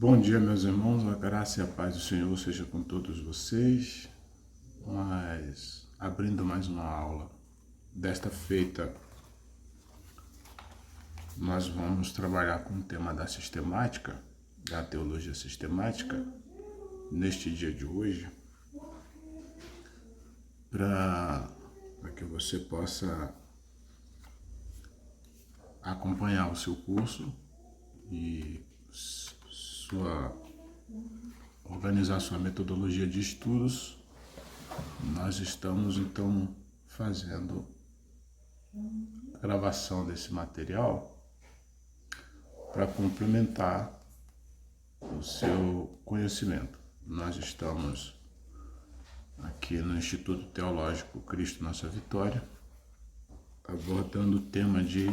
Bom dia, meus irmãos, a graça e a paz do Senhor seja com todos vocês. Abrindo mais uma aula. Desta feita, nós vamos trabalhar com o tema da sistemática, da teologia sistemática, neste dia de hoje, para que você possa acompanhar o seu curso e organizar sua metodologia de estudos. Nós estamos então fazendo a gravação desse material para complementar o seu conhecimento. Nós estamos aqui no Instituto Teológico Cristo Nossa Vitória, abordando o tema de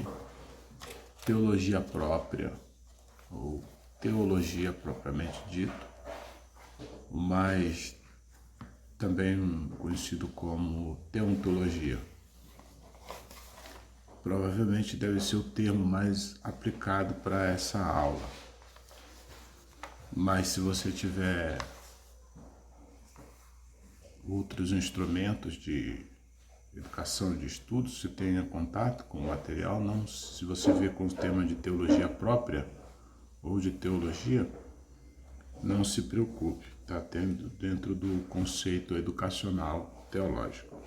teologia própria, ou teologia propriamente dito, mas também conhecido como teontologia. Provavelmente deve ser o termo mais aplicado para essa aula. Mas se você tiver outros instrumentos de educação de estudo, se tenha contato com o material, não, se você vê com o tema de teologia própria ou de teologia, não se preocupe, está dentro do conceito educacional teológico.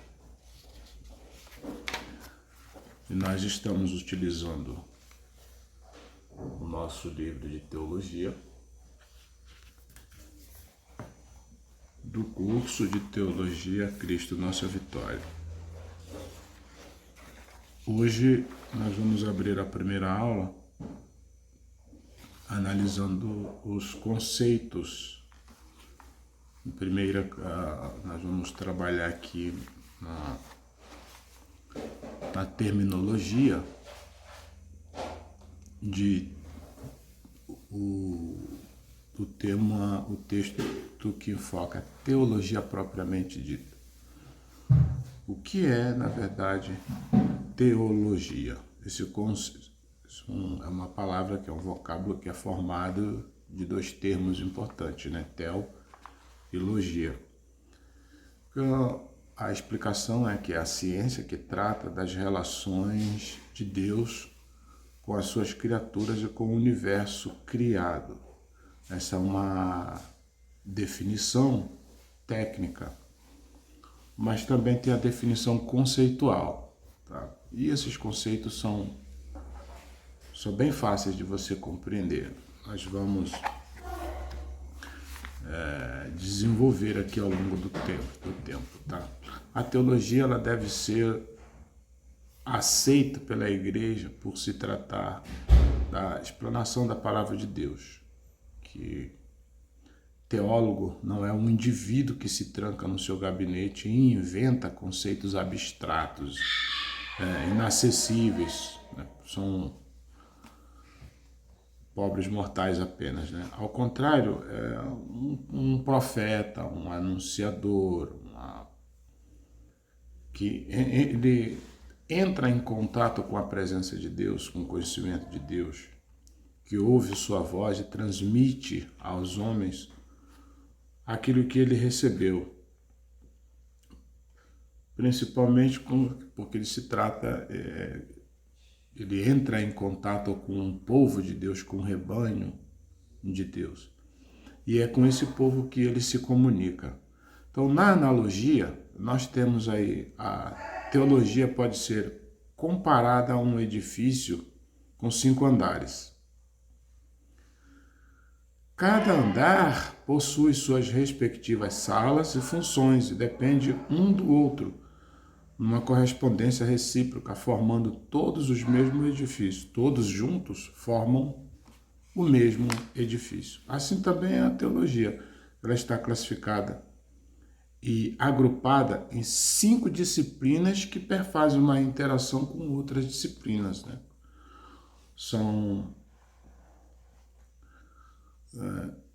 E nós estamos utilizando o nosso livro de teologia do curso de Teologia Cristo Nossa Vitória. Hoje nós vamos abrir a primeira aula analisando os conceitos. Primeiro, nós vamos trabalhar aqui na terminologia do tema, o texto que enfoca a teologia propriamente dita. O que é, na verdade, teologia? Esse conceito é uma palavra que é um vocábulo que é formado de dois termos importantes, né? Teo e logia. A explicação é que é a ciência que trata das relações de Deus com as suas criaturas e com o universo criado. Essa é uma definição técnica, mas também tem a definição conceitual, tá? E esses conceitos são bem fáceis de você compreender. Nós vamos desenvolver aqui ao longo do tempo, tá? A teologia ela deve ser aceita pela igreja por se tratar da explanação da palavra de Deus, que teólogo não é um indivíduo que se tranca no seu gabinete e inventa conceitos abstratos, inacessíveis, né? São pobres mortais apenas, né? Ao contrário, é um profeta, um anunciador, que ele entra em contato com a presença de Deus, com o conhecimento de Deus, que ouve sua voz e transmite aos homens aquilo que ele recebeu, principalmente porque ele se trata, ele entra em contato com o povo de Deus, com o rebanho de Deus, e é com esse povo que ele se comunica. Então, na analogia, nós temos aí, a teologia pode ser comparada a um edifício com 5 andares. Cada andar possui suas respectivas salas e funções e depende um do outro, numa correspondência recíproca, formando todos os mesmos edifícios. Todos juntos formam o mesmo edifício. Assim também é a teologia. Ela está classificada e agrupada em 5 disciplinas que perfazem uma interação com outras disciplinas, né? São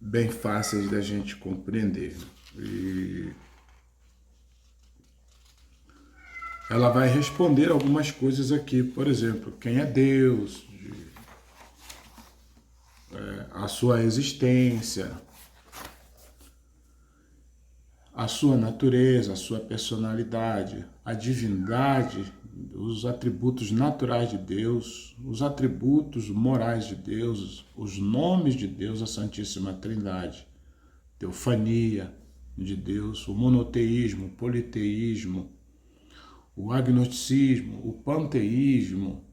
bem fáceis da gente compreender. E ela vai responder algumas coisas aqui, por exemplo, quem é Deus, a sua existência, a sua natureza, a sua personalidade, a divindade, os atributos naturais de Deus, os atributos morais de Deus, os nomes de Deus, a Santíssima Trindade, teofania de Deus, o monoteísmo, o politeísmo, o agnosticismo, o panteísmo,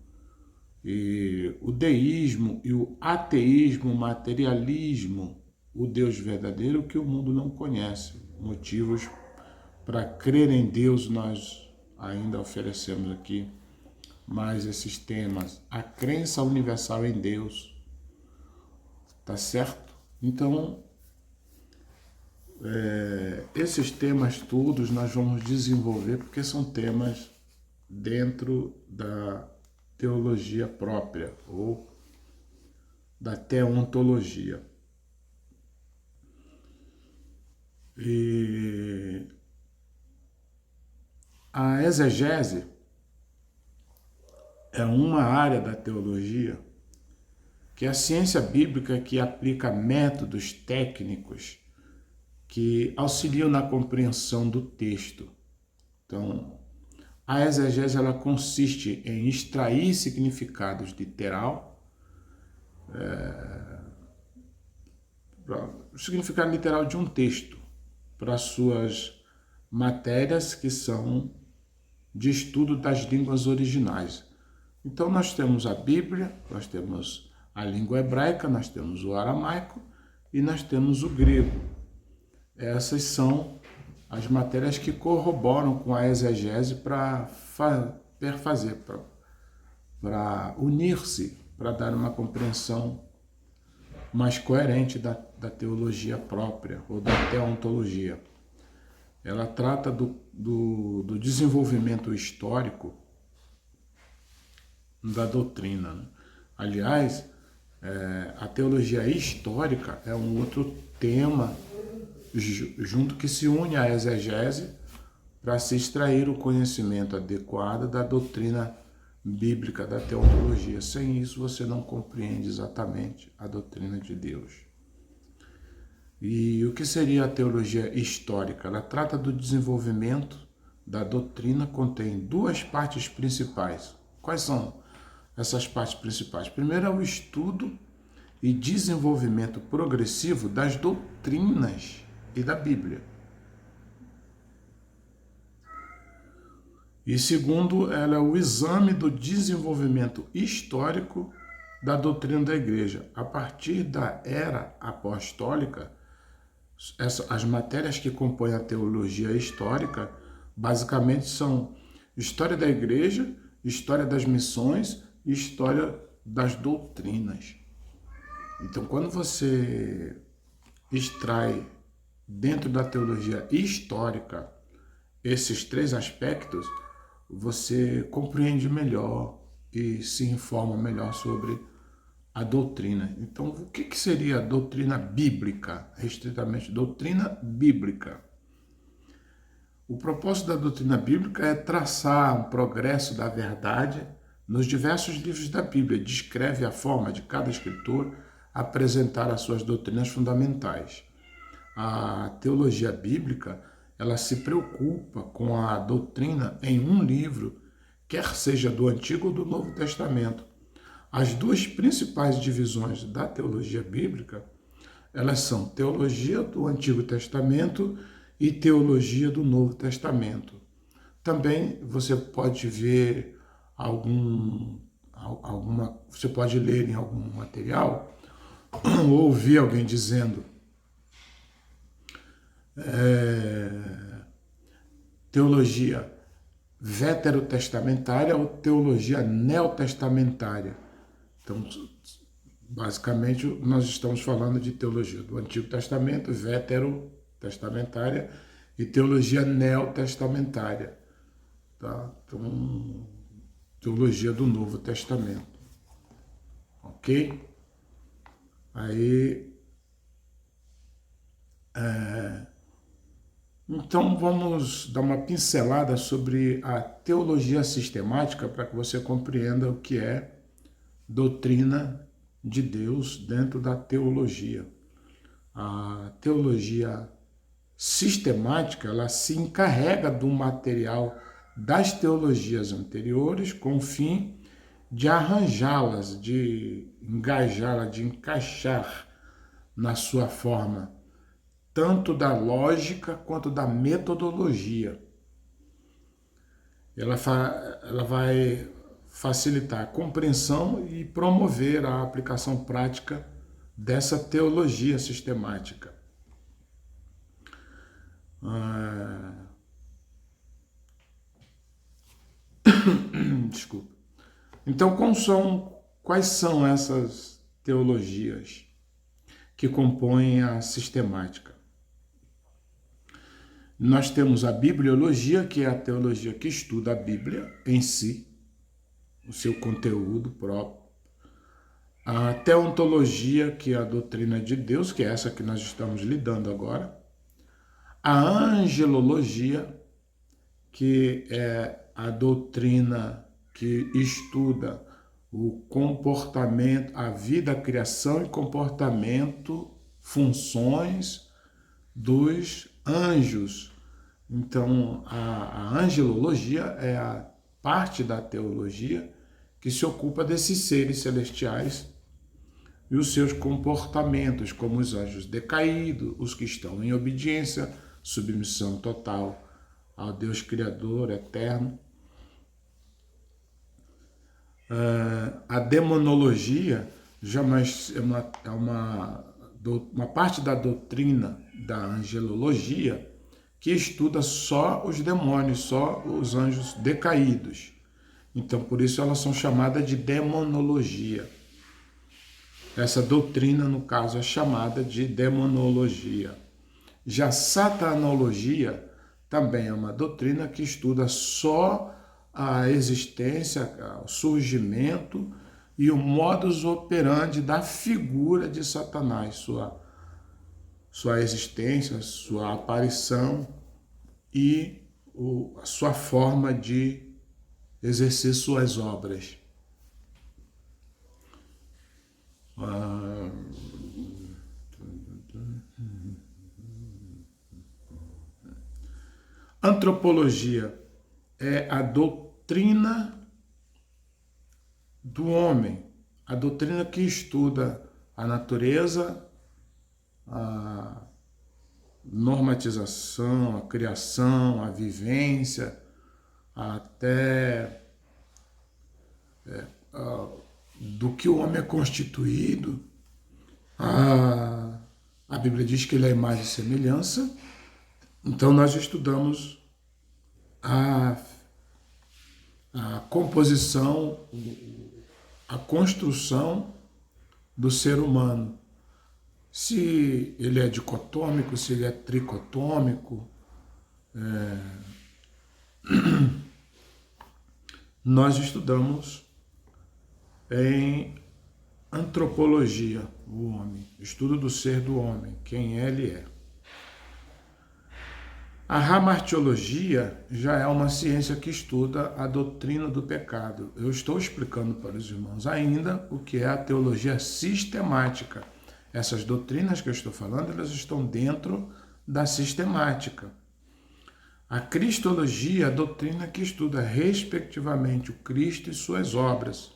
e o deísmo e o ateísmo, o materialismo, o Deus verdadeiro que o mundo não conhece. Motivos para crer em Deus nós ainda oferecemos aqui, mas esses temas, a crença universal em Deus, tá certo? Então, esses temas todos nós vamos desenvolver porque são temas dentro da teologia própria ou da teontologia. E a exegese é uma área da teologia que é a ciência bíblica que aplica métodos técnicos que auxiliam na compreensão do texto. Então, a exegese ela consiste em extrair significados o significado literal de um texto para suas matérias que são de estudo das línguas originais. Então nós temos a Bíblia, nós temos a língua hebraica, nós temos o aramaico e nós temos o grego. Essas são as matérias que corroboram com a exegese para unir-se, para dar uma compreensão mais coerente da teologia própria ou da teontologia. Ela trata do desenvolvimento histórico da doutrina, né? Aliás, a teologia histórica é um outro tema junto que se une à exegese para se extrair o conhecimento adequado da doutrina bíblica da teologia. Sem isso você não compreende exatamente a doutrina de Deus. E o que seria a teologia histórica? Ela trata do desenvolvimento da doutrina, contém duas partes principais. Quais são essas partes principais? Primeiro é o estudo e desenvolvimento progressivo das doutrinas e da Bíblia. E segundo, ela é o exame do desenvolvimento histórico da doutrina da Igreja. A partir da era apostólica, as matérias que compõem a teologia histórica basicamente são história da Igreja, história das missões e história das doutrinas. Então, quando você extrai dentro da teologia histórica esses três aspectos, você compreende melhor e se informa melhor sobre a doutrina. Então, o que seria a doutrina bíblica? Restritamente, doutrina bíblica. O propósito da doutrina bíblica é traçar um progresso da verdade nos diversos livros da Bíblia. Descreve a forma de cada escritor apresentar as suas doutrinas fundamentais. A teologia bíblica, ela se preocupa com a doutrina em um livro, quer seja do Antigo ou do Novo Testamento. As duas principais divisões da teologia bíblica, elas são teologia do Antigo Testamento e teologia do Novo Testamento. Também você pode ver você pode ler em algum material ou ouvir alguém dizendo teologia veterotestamentária ou teologia neotestamentária. Então, basicamente, nós estamos falando de teologia do Antigo Testamento, veterotestamentária, e teologia neotestamentária. Tá? Então, teologia do Novo Testamento. Ok? Aí, então vamos dar uma pincelada sobre a teologia sistemática para que você compreenda o que é doutrina de Deus dentro da teologia. A teologia sistemática, ela se encarrega do material das teologias anteriores com o fim de arranjá-las, de engajá-las, de encaixar na sua forma, tanto da lógica quanto da metodologia. Ela vai facilitar a compreensão e promover a aplicação prática dessa teologia sistemática. Desculpa. Então, quais são essas teologias que compõem a sistemática? Nós temos a bibliologia, que é a teologia que estuda a Bíblia em si, o seu conteúdo próprio. A teontologia, que é a doutrina de Deus, que é essa que nós estamos lidando agora. A angelologia, que é a doutrina que estuda o comportamento, a vida, a criação e comportamento, funções dos anjos. Então, a angelologia é a parte da teologia que se ocupa desses seres celestiais e os seus comportamentos, como os anjos decaídos, os que estão em obediência, submissão total ao Deus Criador eterno. A demonologia já é uma parte da doutrina da angelologia que estuda só os demônios, só os anjos decaídos. Então, por isso elas são chamadas de demonologia. Essa doutrina, no caso, é chamada de demonologia. Já satanologia também é uma doutrina que estuda só a existência, o surgimento e o modus operandi da figura de Satanás, sua existência, sua aparição e a sua forma de exercer suas obras. Antropologia é a doutrina do homem, a doutrina que estuda a natureza, a normatização, a criação, a vivência, até do que o homem é constituído. A Bíblia diz que ele é a imagem e semelhança. Então nós estudamos a composição, a construção do ser humano. Se ele é dicotômico, se ele é tricotômico. Nós estudamos em antropologia o homem, estudo do ser do homem, quem ele é. A hamartiologia já é uma ciência que estuda a doutrina do pecado. Eu estou explicando para os irmãos ainda o que é a teologia sistemática. Essas doutrinas que eu estou falando, elas estão dentro da sistemática. A cristologia, a doutrina que estuda respectivamente o Cristo e suas obras.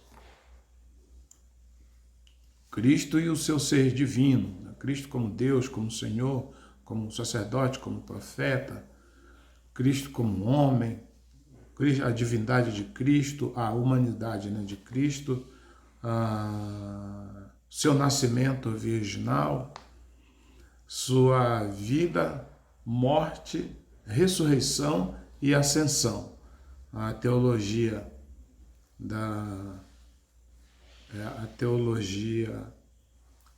Cristo e o seu ser divino. Cristo como Deus, como Senhor, como sacerdote, como profeta, Cristo como homem, a divindade de Cristo, a humanidade, né, de Cristo, seu nascimento virginal, sua vida, morte, ressurreição e ascensão. A teologia a teologia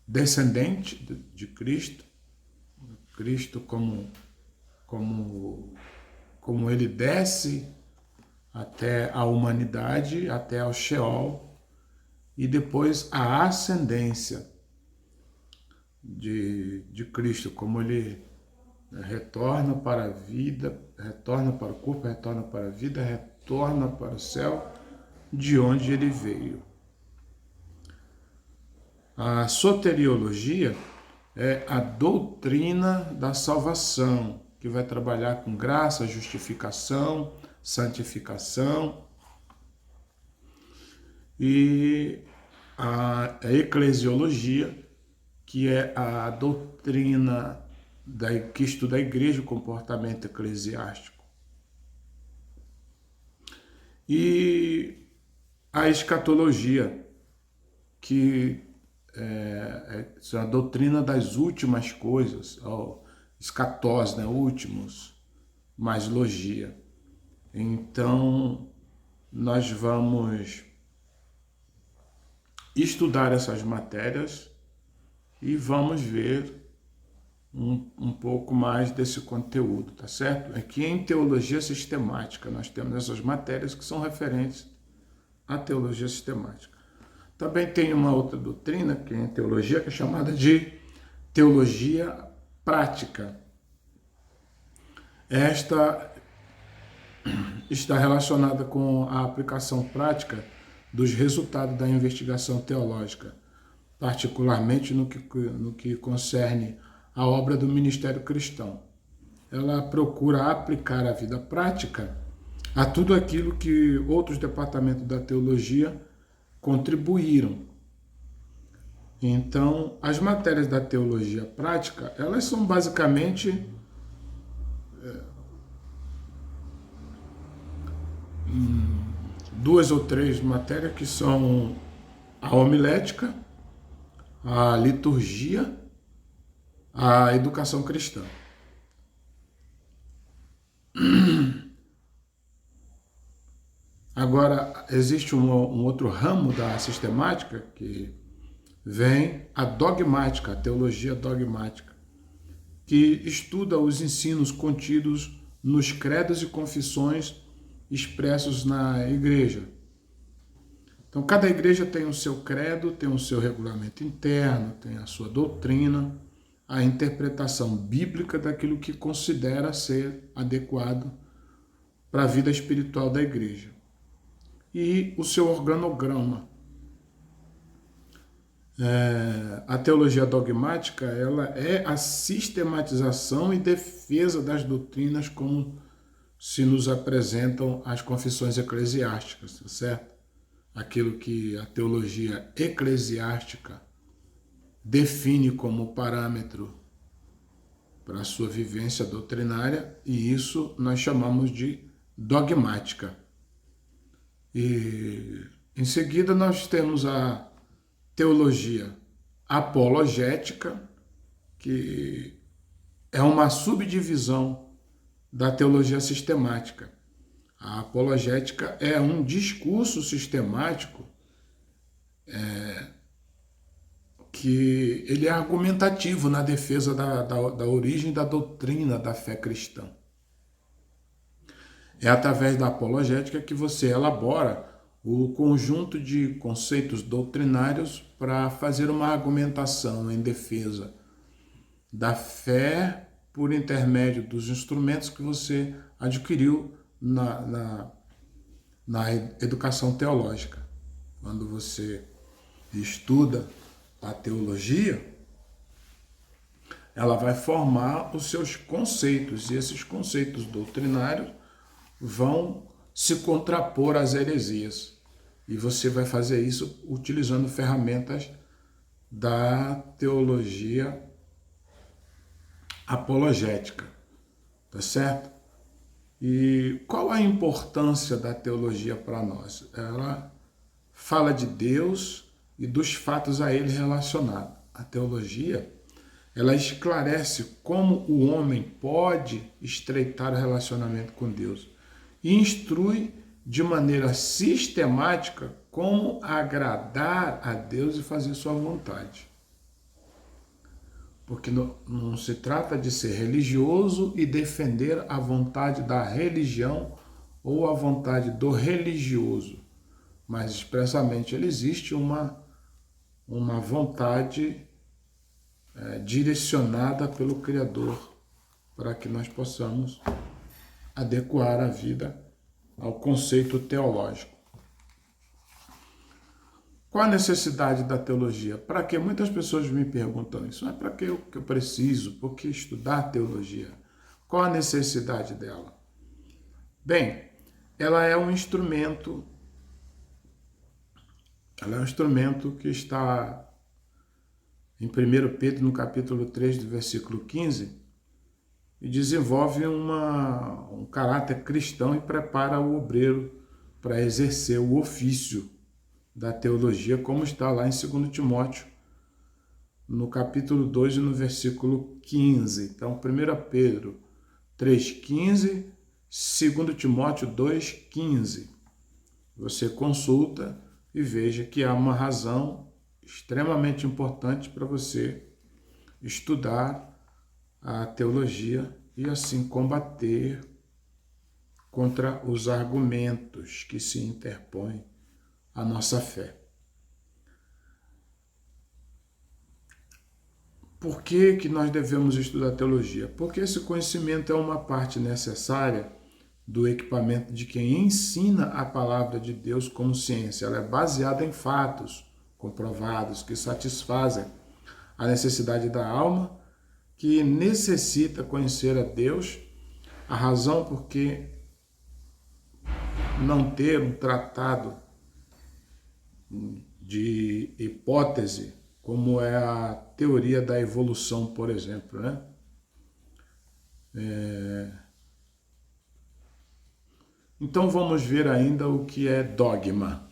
descendente de Cristo, Cristo como ele desce até a humanidade, até ao Sheol, e depois a ascendência de Cristo, como ele retorna para a vida, retorna para o corpo, retorna para a vida, retorna para o céu, de onde ele veio. A soteriologia é a doutrina da salvação, que vai trabalhar com graça, justificação, santificação. E a eclesiologia, que é a doutrina que estuda a igreja, o comportamento eclesiástico. E a escatologia, que é a doutrina das últimas coisas, escatós, né, últimos, mais logia. Então, nós vamos estudar essas matérias e vamos ver um pouco mais desse conteúdo, tá certo? Aqui em teologia sistemática nós temos essas matérias que são referentes à teologia sistemática. Também tem uma outra doutrina que é em teologia que é chamada de teologia prática. Esta está relacionada com a aplicação prática dos resultados da investigação teológica, particularmente no que concerne a obra do ministério cristão. Ela procura aplicar a vida prática a tudo aquilo que outros departamentos da teologia contribuíram. Então, as matérias da teologia prática, elas são basicamente duas ou três matérias que são a homilética, a liturgia, a educação cristã. Agora, existe um outro ramo da sistemática que vem a dogmática, a teologia dogmática, que estuda os ensinos contidos nos credos e confissões expressos na igreja. Então, cada igreja tem o seu credo, tem o seu regulamento interno, tem a sua doutrina, a interpretação bíblica daquilo que considera ser adequado para a vida espiritual da igreja. E o seu organograma. A teologia dogmática, ela é a sistematização e defesa das doutrinas como se nos apresentam as confissões eclesiásticas, tá certo? Aquilo que a teologia eclesiástica define como parâmetro para a sua vivência doutrinária, e isso nós chamamos de dogmática. E em seguida nós temos a teologia apologética, que é uma subdivisão da teologia sistemática. A apologética é um discurso sistemático que ele é argumentativo na defesa da origem da doutrina da fé cristã. É através da apologética que você elabora o conjunto de conceitos doutrinários para fazer uma argumentação em defesa da fé por intermédio dos instrumentos que você adquiriu na educação teológica. Quando você estuda a teologia, ela vai formar os seus conceitos, e esses conceitos doutrinários vão se contrapor às heresias. E você vai fazer isso utilizando ferramentas da teologia apologética, tá certo? E qual a importância da teologia para nós? Ela fala de Deus e dos fatos a ele relacionados. A teologia, ela esclarece como o homem pode estreitar o relacionamento com Deus e instrui de maneira sistemática como agradar a Deus e fazer sua vontade. Porque não se trata de ser religioso e defender a vontade da religião ou a vontade do religioso, mas expressamente existe uma vontade direcionada pelo Criador para que nós possamos adequar a vida ao conceito teológico. Qual a necessidade da teologia? Para que muitas pessoas me perguntam isso? Não é para que eu preciso? Por que estudar teologia? Qual a necessidade dela? Bem, ela é um instrumento que está em 1 Pedro, no capítulo 3, do versículo 15, e desenvolve um caráter cristão e prepara o obreiro para exercer o ofício da teologia, como está lá em 2 Timóteo, no capítulo 2 e no versículo 15. Então, 1 Pedro 3,15, 2 Timóteo 2,15. Você consulta e veja que há uma razão extremamente importante para você estudar a teologia e assim combater contra os argumentos que se interpõem à nossa fé. Por que nós devemos estudar teologia? Porque esse conhecimento é uma parte necessária do equipamento de quem ensina a palavra de Deus como ciência. Ela é baseada em fatos comprovados que satisfazem a necessidade da alma, que necessita conhecer a Deus, a razão por que não ter um tratado de hipótese, como é a teoria da evolução, por exemplo, né? Então vamos ver ainda o que é dogma.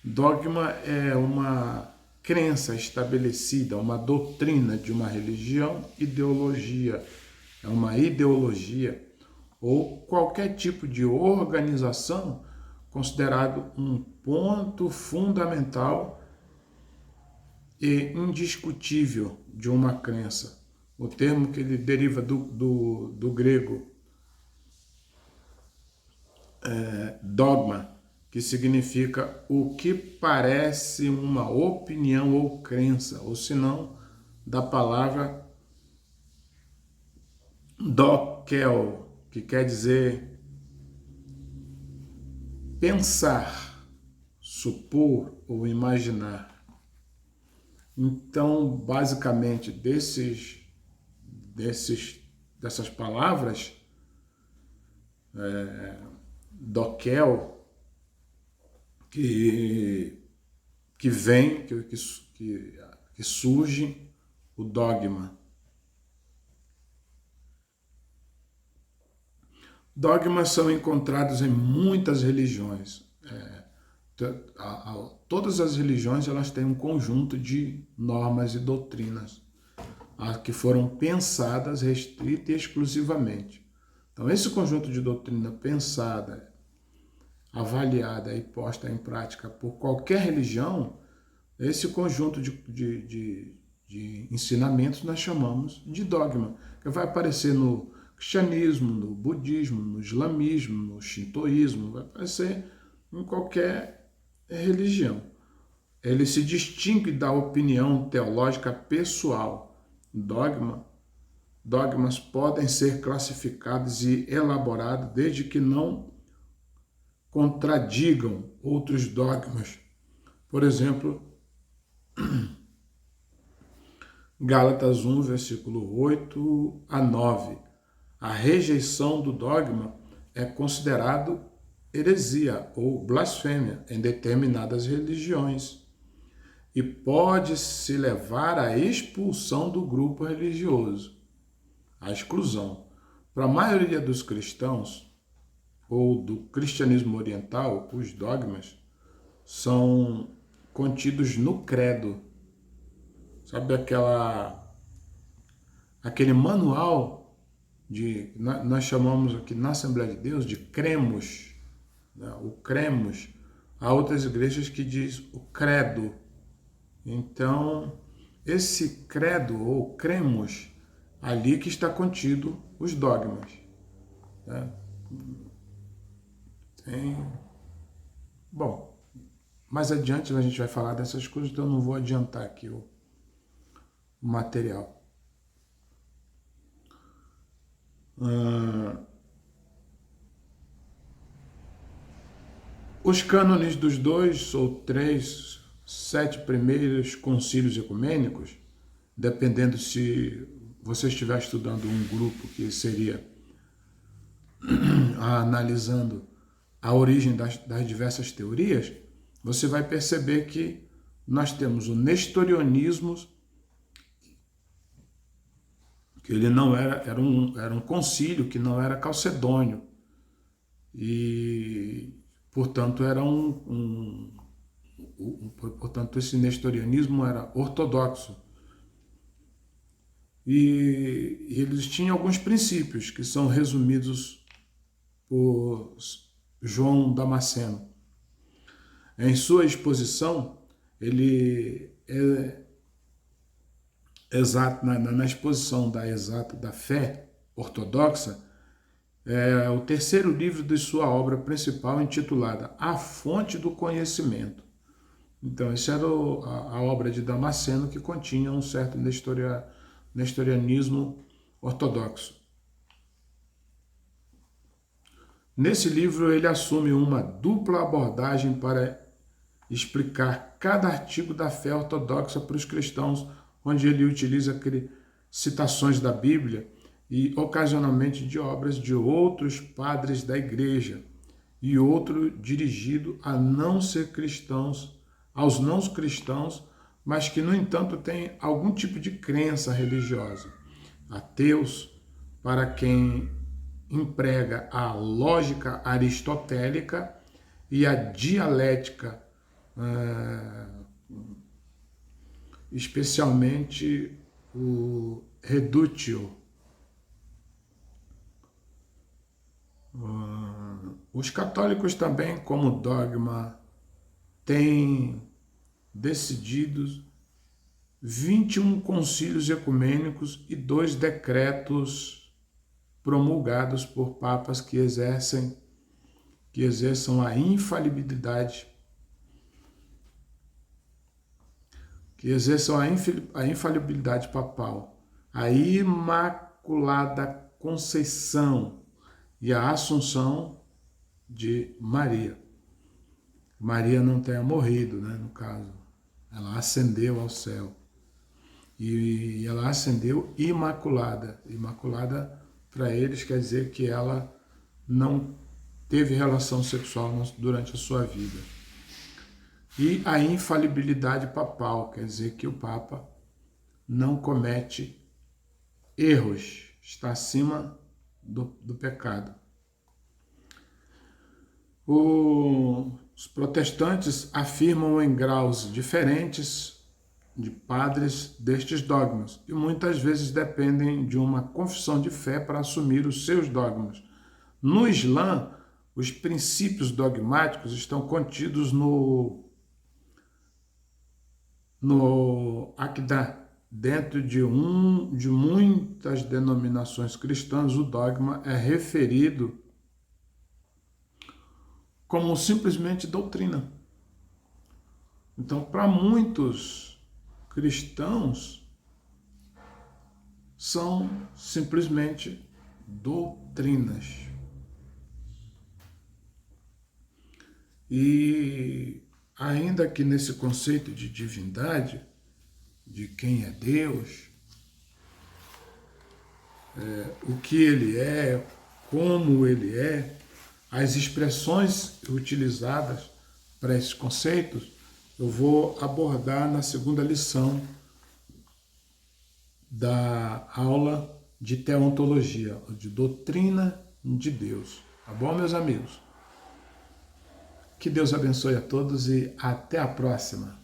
Dogma é uma crença estabelecida, uma doutrina de uma religião, ideologia. É uma ideologia ou qualquer tipo de organização considerado um ponto fundamental e indiscutível de uma crença. O termo que ele deriva do grego dogma, que significa o que parece uma opinião ou crença, ou senão da palavra dokel, que quer dizer pensar, supor ou imaginar. Então, basicamente, dessas palavras, dokel, que vem, que surge o dogma. Dogmas são encontrados em muitas religiões. Todas as religiões elas têm um conjunto de normas e doutrinas que foram pensadas restrita e exclusivamente. Então, esse conjunto de doutrina pensada, avaliada e posta em prática por qualquer religião, esse conjunto de ensinamentos nós chamamos de dogma, que vai aparecer no cristianismo, no budismo, no islamismo, no shintoísmo, vai aparecer em qualquer religião. Ele se distingue da opinião teológica pessoal. Dogmas podem ser classificados e elaborados desde que não contradigam outros dogmas. Por exemplo, Gálatas 1, versículo 8 a 9. A rejeição do dogma é considerado heresia ou blasfêmia em determinadas religiões e pode-se levar à expulsão do grupo religioso, à exclusão. Para a maioria dos cristãos ou do cristianismo oriental, os dogmas são contidos no credo. Sabe aquele manual nós chamamos aqui na Assembleia de Deus de cremos, né? O cremos. Há outras igrejas que diz o credo. Então, esse credo ou cremos, ali que está contido os dogmas. Né? Bom, mais adiante a gente vai falar dessas coisas, então eu não vou adiantar aqui o material. Os cânones dos 2 ou 3 7 primeiros concílios ecumênicos, dependendo se você estiver estudando um grupo que seria analisando a origem das diversas teorias, você vai perceber que nós temos o nestorianismo, que ele não era um concílio que não era calcedônio, e, portanto, portanto, esse nestorianismo era ortodoxo. E eles tinham alguns princípios que são resumidos por João Damasceno. Em sua exposição, ele na exposição da fé ortodoxa, é o terceiro livro de sua obra principal, intitulada A Fonte do Conhecimento. Então, essa era a obra de Damasceno, que continha um certo nestorianismo ortodoxo. Nesse livro, ele assume uma dupla abordagem para explicar cada artigo da fé ortodoxa para os cristãos, onde ele utiliza citações da Bíblia e ocasionalmente de obras de outros padres da igreja, e outro dirigido a não ser cristãos, aos não cristãos, mas que, no entanto, têm algum tipo de crença religiosa. Ateus, para quem emprega a lógica aristotélica e a dialética, especialmente o reductio. Os católicos também, como dogma, têm decidido 21 concílios ecumênicos e 2 decretos promulgados por papas que exerçam a infalibilidade, papal, a Imaculada Conceição e a Assunção de Maria. Maria não tenha morrido, né, no caso. Ela ascendeu ao céu. E ela ascendeu imaculada. Imaculada, para eles, quer dizer que ela não teve relação sexual durante a sua vida. E a infalibilidade papal, quer dizer que o Papa não comete erros, está acima do pecado. Os protestantes afirmam em graus diferentes de padres destes dogmas e muitas vezes dependem de uma confissão de fé para assumir os seus dogmas. No Islã, os princípios dogmáticos estão contidos no Aqdah. Dentro de muitas denominações cristãs, o dogma é referido como simplesmente doutrina. Então, para muitos cristãos, são simplesmente doutrinas. E ainda que nesse conceito de divindade, de quem é Deus, o que ele é, como ele é, as expressões utilizadas para esses conceitos, eu vou abordar na segunda lição da aula de teontologia, de doutrina de Deus. Tá bom, meus amigos? Que Deus abençoe a todos e até a próxima.